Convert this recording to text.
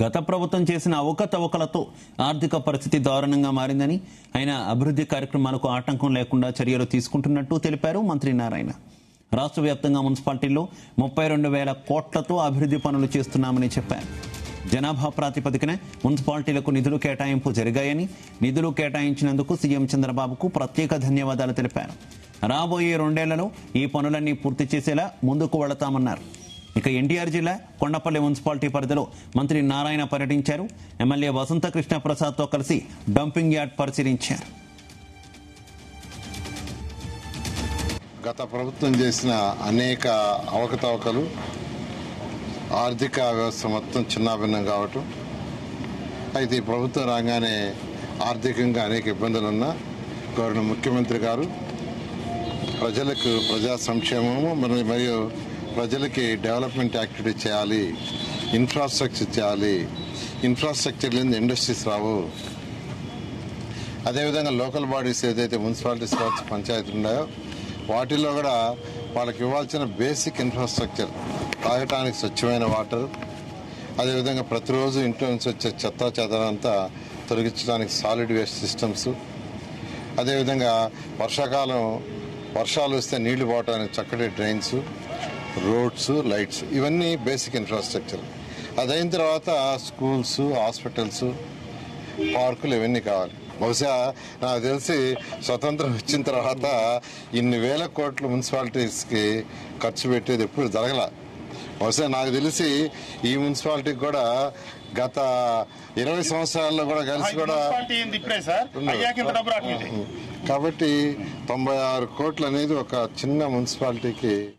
గత ప్రభుత్వం చేసిన అవకతవకలతో ఆర్థిక పరిస్థితి దారుణంగా మారిందని, ఆయన అభివృద్ధి కార్యక్రమాలకు ఆటంకం లేకుండా చర్యలు తీసుకుంటున్నట్టు తెలిపారు మంత్రి నారాయణ. రాష్ట్ర వ్యాప్తంగా మున్సిపాలిటీల్లో 32,000 కోట్లతో అభివృద్ధి పనులు చేస్తున్నామని చెప్పారు. జనాభా ప్రాతిపదికన మున్సిపాలిటీలకు నిధులు కేటాయింపు జరిగాయని, నిధులు కేటాయించినందుకు సీఎం చంద్రబాబుకు ప్రత్యేక ధన్యవాదాలు తెలిపారు. రాబోయే 2 ఏళ్లలో ఈ పనులన్నీ పూర్తి చేసేలా ముందుకు వెళతామన్నారు. ఇక ఎన్టీఆర్ జిల్లా కొండపల్లి మున్సిపాలిటీ పరిధిలో మంత్రి నారాయణ పర్యటించారు. ఎమ్మెల్యే వసంత కృష్ణ ప్రసాద్తో కలిసి డంపింగ్ యార్డ్ పరిశీలించారు. గత ప్రభుత్వం చేసిన అనేక అవకతవకలు, ఆర్థిక వ్యవస్థ మొత్తం చిన్నాభిన్నం కావటం, అయితే ఈ ప్రభుత్వం రాగానే ఆర్థికంగా అనేక ఇబ్బందులున్నా గౌరవ ముఖ్యమంత్రి గారు ప్రజలకు ప్రజా సంక్షేమము మరియు ప్రజలకి డెవలప్మెంట్ యాక్టివిటీ చేయాలి, ఇన్ఫ్రాస్ట్రక్చర్ చేయాలి, ఇన్ఫ్రాస్ట్రక్చర్ లేని ఇండస్ట్రీస్ రావు. అదేవిధంగా లోకల్ బాడీస్ ఏదైతే మున్సిపాలిటీస్ కావచ్చు, పంచాయతీలు ఉన్నాయో వాటిల్లో కూడా వాళ్ళకి ఇవ్వాల్సిన బేసిక్ ఇన్ఫ్రాస్ట్రక్చర్, తాగటానికి స్వచ్ఛమైన వాటర్, అదేవిధంగా ప్రతిరోజు ఇంట్లో నుంచి వచ్చే చెత్త చెదారంతా తొలగించడానికి సాలిడ్ వేస్ట్ సిస్టమ్స్, అదేవిధంగా వర్షాకాలం వర్షాలు వస్తే నీళ్లు పోవడానికి చక్కటి డ్రైన్స్, రోడ్స్, లైట్స్, ఇవన్నీ బేసిక్ ఇన్ఫ్రాస్ట్రక్చర్. అదైన తర్వాత స్కూల్స్, హాస్పిటల్స్, పార్కులు ఇవన్నీ కావాలి. బహుశా నాకు తెలిసి స్వతంత్రం వచ్చిన తర్వాత ఇన్ని వేల కోట్లు మున్సిపాలిటీస్కి ఖర్చు పెట్టేది ఎప్పుడు జరగల. బహుశా నాకు తెలిసి ఈ మున్సిపాలిటీకి కూడా గత 20 సంవత్సరాల్లో కూడా కలిసి కూడా కాబట్టి 96 కోట్లు అనేది ఒక చిన్న మున్సిపాలిటీకి